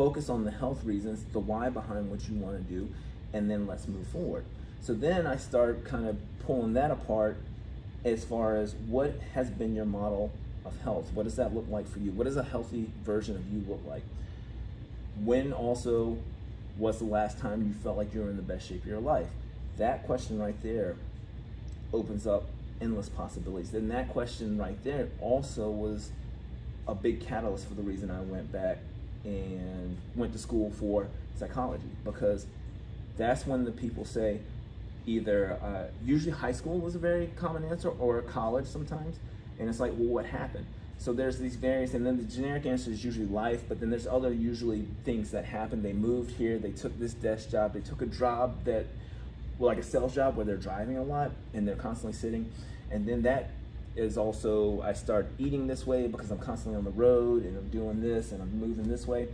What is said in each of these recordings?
focus on the health reasons, the why behind what you want to do, and then let's move forward. So then I start kind of pulling that apart as far as what has been your model of health. What does that look like for you? What does a healthy version of you look like? When also was the last time you felt like you were in the best shape of your life? That question right there opens up endless possibilities. And that question right there also was a big catalyst for the reason I went back and went to school for psychology, because that's when the people say either, usually high school was a very common answer, or college sometimes, and it's like, well, what happened? So there's these various, and then the generic answer is usually life, but then there's other usually things that happened. They moved here, they took this desk job, they took a job that, well, like a sales job where they're driving a lot and they're constantly sitting, and then that is also, I start eating this way because I'm constantly on the road and I'm doing this and I'm moving this way.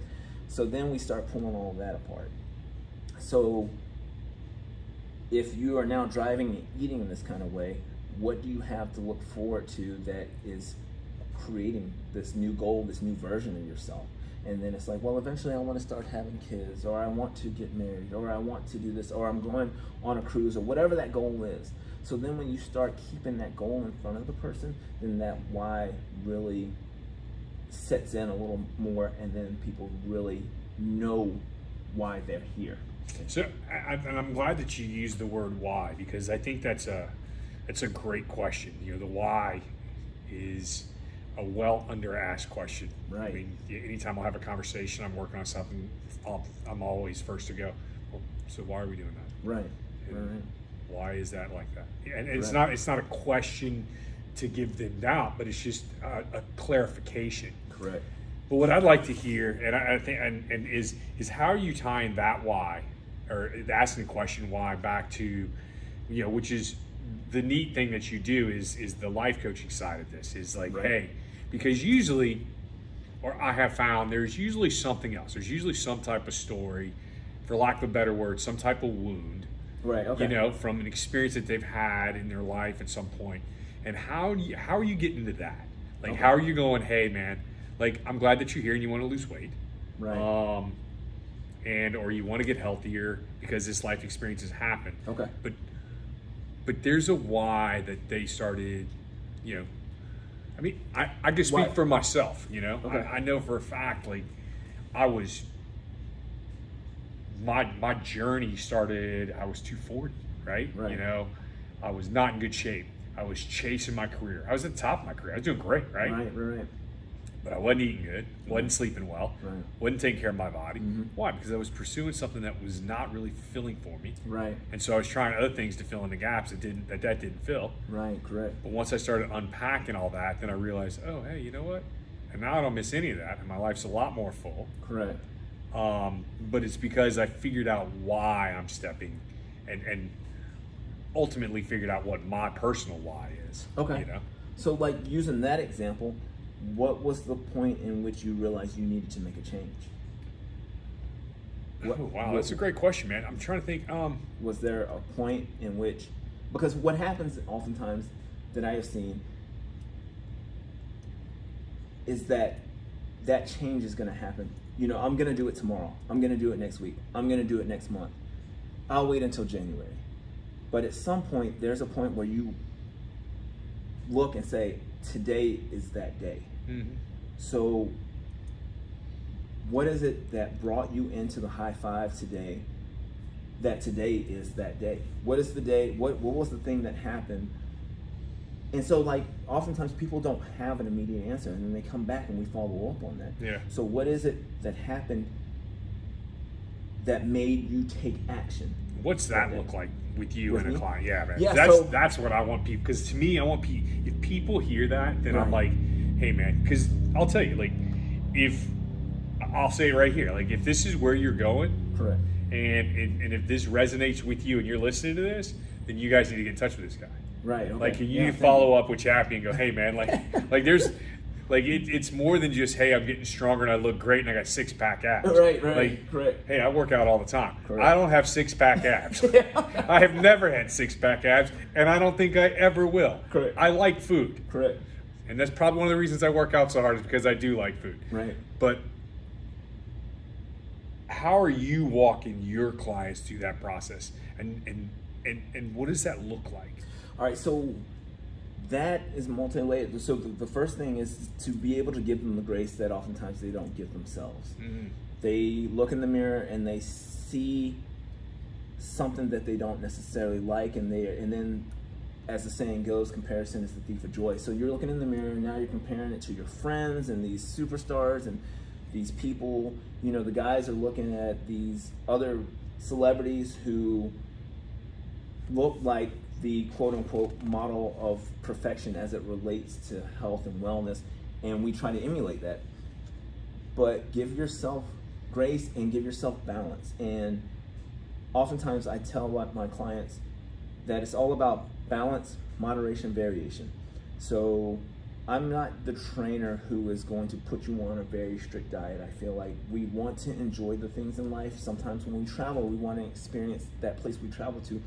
So then we start pulling all of that apart. So if you are now driving and eating in this kind of way, what do you have to look forward to that is creating this new goal, this new version of yourself? And then it's like, well, eventually I want to start having kids, or I want to get married, or I want to do this, or I'm going on a cruise, or whatever that goal is. So then when you start keeping that goal in front of the person, then that why really sets in a little more, and then people really know why they're here. So, and I'm glad that you used the word why, because I think that's a great question. You know, the why is a well under asked question. Right. I mean, anytime I'll have a conversation, I'm working on something, I'm always first to go, well, so why are we doing that? Right. And right. why is that like that? And it's Right. not a question to give them doubt, but it's just a clarification. Correct. But what I'd like to hear, and I think, and is how are you tying that why, or asking the question why, back to, you know, which is the neat thing that you do is the life coaching side of this is like, Right. hey, because usually, or I have found there's usually something else. There's usually some type of story, for lack of a better word, some type of wound, Right. Okay. you know, from an experience that they've had in their life at some point. And how are you getting to that? Like, Okay. how are you going, hey man, like, I'm glad that you're here and you want to lose weight. Right. And or you want to get healthier because this life experience has happened. Okay. But there's a why that they started, you know. I mean, I can speak Why? for myself, you know. Okay. I know for a fact, like, I was, my journey started, I was 240, right? Right. You know, I was not in good shape. I was chasing my career. I was at the top of my career. I was doing great, right? Right. But I wasn't eating good, wasn't sleeping well, Right. wasn't taking care of my body. Mhm. Why? Because I was pursuing something that was not really fulfilling for me. Right. And so I was trying other things to fill in the gaps that didn't fill. Right. Correct. But once I started unpacking all that, then I realized, oh, hey, you know what? And now I don't miss any of that, and my life's a lot more full. Correct. But it's because I figured out why I'm stepping, and ultimately figured out what my personal why is. Okay. You know? So, like, using that example, what was the point in which you realized you needed to make a change? Oh, wow, that's a great question, man. I'm trying to think. Was there a point in which, because what happens oftentimes that I have seen is that change is going to happen. You know, I'm going to do it tomorrow. I'm going to do it next week. I'm going to do it next month. I'll wait until January. But at some point, there's a point where you look and say, today is that day. Mm-hmm. So what is it that brought you into the high five today, that today is that day? What is the day? What was the thing that happened? And so, like, oftentimes people don't have an immediate answer, and then they come back and we follow up on that. Yeah. So what is it that happened that made you take action? What's that look like with you With and a me? client? Yeah, man. Yeah, That's what I want people, because to me, I want people, if people hear that, then I'm Right. like, hey man, because I'll tell you, like, if, I'll say it right here, like, if this is where you're going, Correct. and if this resonates with you and you're listening to this, then you guys need to get in touch with this guy. Right. Okay. Like, you Yeah, need to follow up with Chappy and go, hey man, like there's, like, it's more than just, hey, I'm getting stronger and I look great and I got 6-pack abs. Right. Like, Correct. hey, I work out all the time. Correct. I don't have 6-pack abs. I have never had 6-pack abs, and I don't think I ever will. Correct. I like food. Correct. And that's probably one of the reasons I work out so hard, is because I do like food. Right. But how are you walking your clients through that process, and what does that look like? All right, so that is multi-layered. So the first thing is to be able to give them the grace that oftentimes they don't give themselves. Mm-hmm. They look in the mirror and they see something that they don't necessarily like, and then, as the saying goes, comparison is the thief of joy. So you're looking in the mirror and now you're comparing it to your friends and these superstars and these people. You know, the guys are looking at these other celebrities who look like the quote-unquote model of perfection as it relates to health and wellness, and we try to emulate that. But give yourself grace and give yourself balance. And oftentimes I tell my clients that it's all about balance, moderation, variation. So I'm not the trainer who is going to put you on a very strict diet. I feel like we want to enjoy the things in life. Sometimes when we travel, we want to experience that place we travel to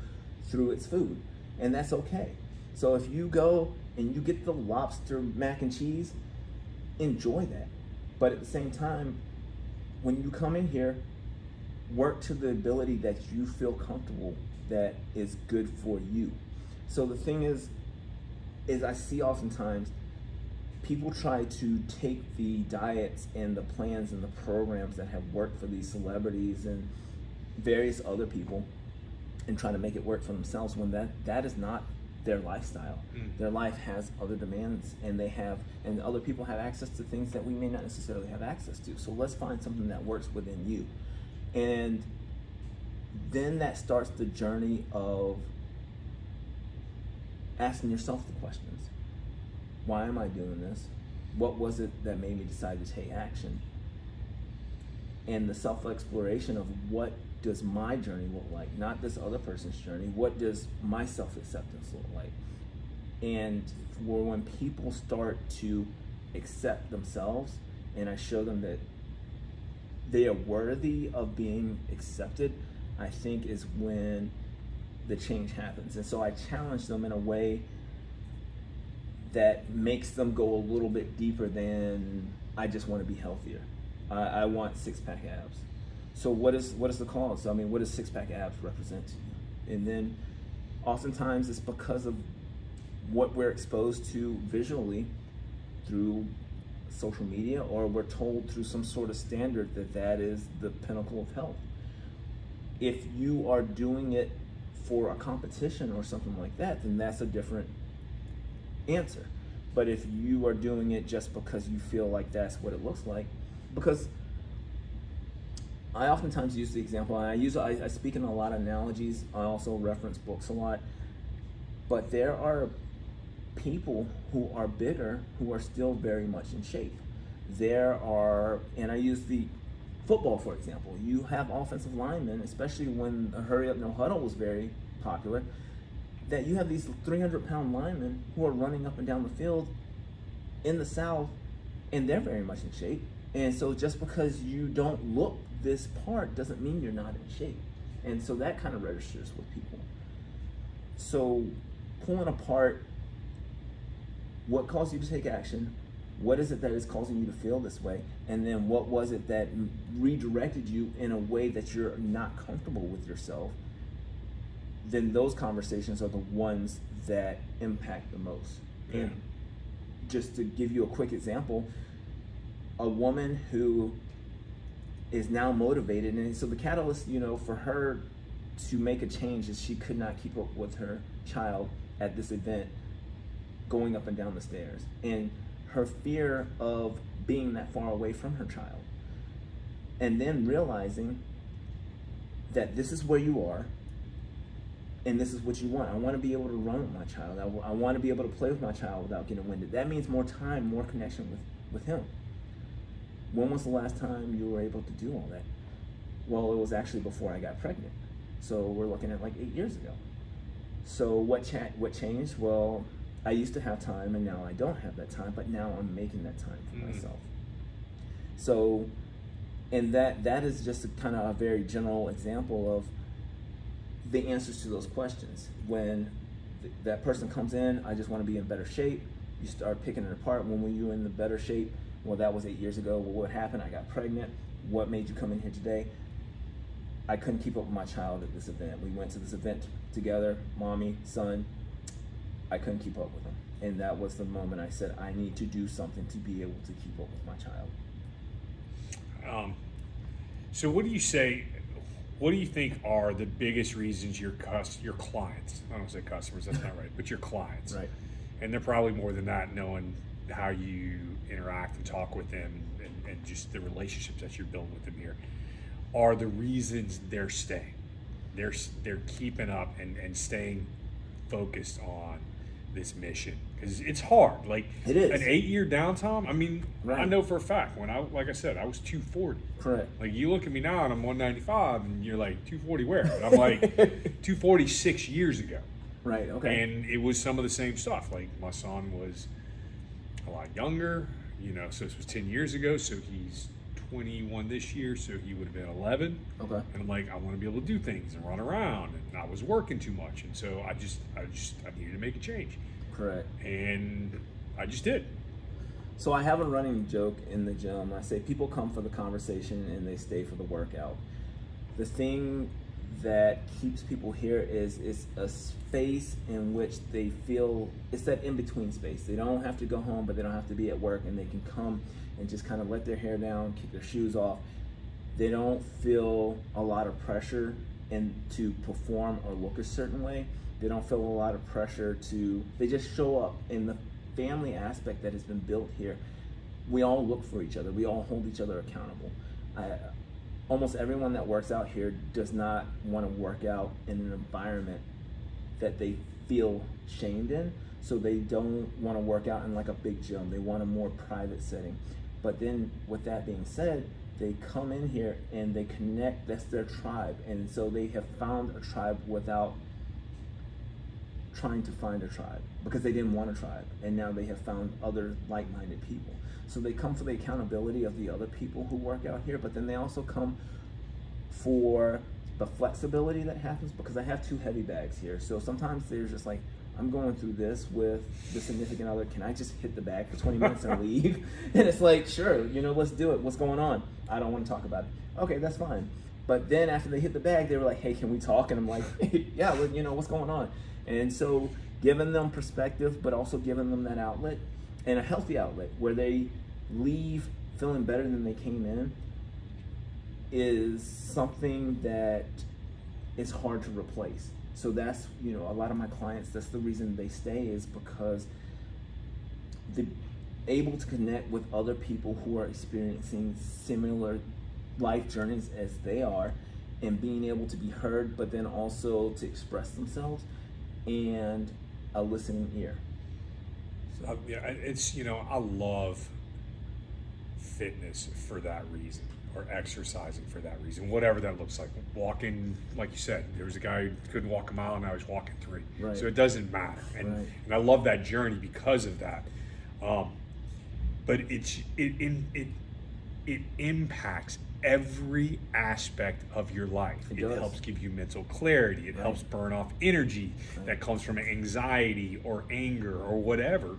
through its food, and that's okay. So if you go and you get the lobster mac and cheese, enjoy that. But at the same time, when you come in here, work to the ability that you feel comfortable that is good for you. So the thing is I see oftentimes people try to take the diets and the plans and the programs that have worked for these celebrities and various other people and trying to make it work for themselves when that is not their lifestyle. Their life has other demands, and other people have access to things that we may not necessarily have access to. So let's find something that works within you. And then that starts the journey of asking yourself the questions. Why am I doing this? What was it that made me decide to take action? And the self-exploration of what does my journey look like, not this other person's journey. What does my self-acceptance look like? And for when people start to accept themselves, and I show them that they are worthy of being accepted, I think is when the change happens. And so I challenge them in a way that makes them go a little bit deeper than I just want to be healthier. I want six-pack abs. So what is the cause? I mean, what does six-pack abs represent to you? And then oftentimes it's because of what we're exposed to visually through social media, or we're told through some sort of standard that is the pinnacle of health. If you are doing it for a competition or something like that, then that's a different answer. But if you are doing it just because you feel like that's what it looks like, because I oftentimes use the example, and I speak in a lot of analogies. I also reference books a lot, but there are people who are bigger who are still very much in shape. And I use the football for example. You have offensive linemen, especially when a hurry up no huddle was very popular, that you have these 300-pound linemen who are running up and down the field in the South, and they're very much in shape. And so just because you don't look this part doesn't mean you're not in shape. And so that kind of registers with people. So pulling apart what caused you to take action, what is it that is causing you to feel this way, and then what was it that redirected you in a way that you're not comfortable with yourself, then those conversations are the ones that impact the most. Yeah. And just to give you a quick example, a woman who is now motivated, and so the catalyst, for her to make a change is she could not keep up with her child at this event going up and down the stairs, and her fear of being that far away from her child, and then realizing that this is where you are and this is what you want. I want to be able to run with my child. I want to be able to play with my child without getting winded. That means more time, more connection with him. When was the last time you were able to do all that? Well, it was actually before I got pregnant. So we're looking at like 8 years ago. So what changed? Well, I used to have time, and now I don't have that time, but now I'm making that time for myself. So, and that is just a kind of a very general example of the answers to those questions. When that person comes in, I just want to be in better shape. You start picking it apart. When were you in the better shape? Well, that was 8 years ago. Well, what happened? I got pregnant. What made you come in here today? I couldn't keep up with my child at this event. We went to this event together, mommy, son. I couldn't keep up with him. And that was the moment I said, I need to do something to be able to keep up with my child. So what do you think are the biggest reasons your clients, I don't want to say customers, that's not right, but your clients, Right. and they're probably more than that, knowing how you interact and talk with them and just the relationships that you're building with them here, are the reasons they're staying. They're keeping up and staying focused on this mission, because it's hard. Like, it is an 8-year downtime. I mean, right. I know for a fact, when like I said, I was 240. Correct. Like, you look at me now and I'm 195, and you're like, 240 where? And I'm like, 240 6 years ago. Right. Okay. And it was some of the same stuff. Like, my son was a lot younger, so this was 10 years ago, so he's 21 this year, so he would have been 11. Okay. And I'm like, I want to be able to do things and run around, and I was working too much, and so I needed to make a change. Correct. And I just did. So I have a running joke in the gym. I say people come for the conversation and they stay for the workout. The thing that keeps people here is it's a space in which they feel, it's that in-between space. They don't have to go home, but they don't have to be at work, and they can come and just kind of let their hair down, kick their shoes off. They don't feel a lot of pressure to perform or look a certain way. They don't feel a lot of pressure they just show up. In the family aspect that has been built here, we all look for each other. We all hold each other accountable. Almost everyone that works out here does not want to work out in an environment that they feel shamed in. So they don't want to work out in like a big gym. They want a more private setting. But then with that being said, they come in here and they connect. That's their tribe. And so they have found a tribe without trying to find a tribe, because they didn't want a tribe, and now they have found other like-minded people. So they come for the accountability of the other people who work out here, but then they also come for the flexibility that happens, because I have 2 heavy bags here. So sometimes there's just like, I'm going through this with the significant other. Can I just hit the bag for 20 minutes and leave? And it's like, sure, let's do it. What's going on? I don't want to talk about it. Okay, that's fine. But then after they hit the bag, they were like, hey, can we talk? And I'm like, yeah, what's going on? And so giving them perspective, but also giving them that outlet, and a healthy outlet where they leave feeling better than they came in, is something that is hard to replace. So that's, a lot of my clients, that's the reason they stay, is because they're able to connect with other people who are experiencing similar life journeys as they are, and being able to be heard, but then also to express themselves, and a listening ear. So, it's, I love fitness for that reason, or exercising for that reason, whatever that looks like. Walking, like you said, there was a guy who couldn't walk a mile, and I was walking 3. Right. So it doesn't matter, and I love that journey because of that. But it impacts every aspect of your life. It helps give you mental clarity. It helps burn off energy that comes from anxiety or anger or whatever.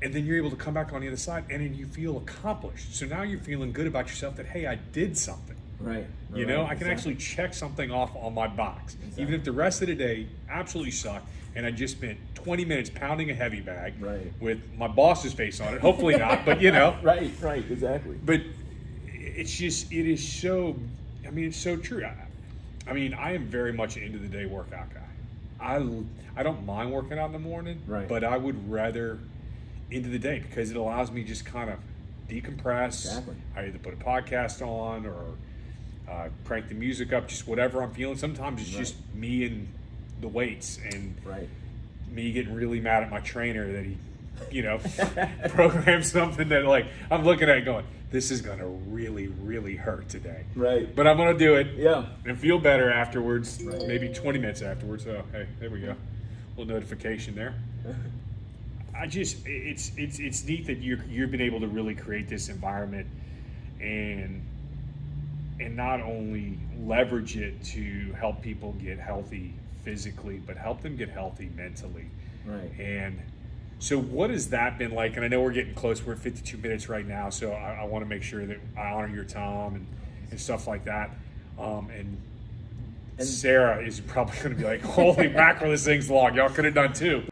And then you're able to come back on the other side, and then you feel accomplished. So now you're feeling good about yourself, that, hey, I did something. Right. I can actually check something off on my box. Exactly. Even if the rest of the day absolutely sucked, and I just spent 20 minutes pounding a heavy bag with my boss's face on it. Hopefully not, but Right, exactly. But it is so, it's so true. I am very much an end of the day workout guy. I don't mind working out in the morning, but I would rather into the day, because it allows me just kind of decompress. Exactly. I either put a podcast on or crank the music up, just whatever I'm feeling. Sometimes it's just me and the weights, and me getting really mad at my trainer that he programmed something that, like, I'm looking at it going, this is going to really, really hurt today. Right. But I'm going to do it. Yeah. And feel better afterwards, maybe 20 minutes afterwards. Oh, hey, there we go. Little notification there. It's neat that you've been able to really create this environment and not only leverage it to help people get healthy physically, but help them get healthy mentally. Right. And so what has that been like? And I know we're getting close. We're at 52 minutes right now, so I want to make sure that I honor your time and stuff like that. And Sarah is probably going to be like, holy mackerel, this thing's long. Y'all could have done two.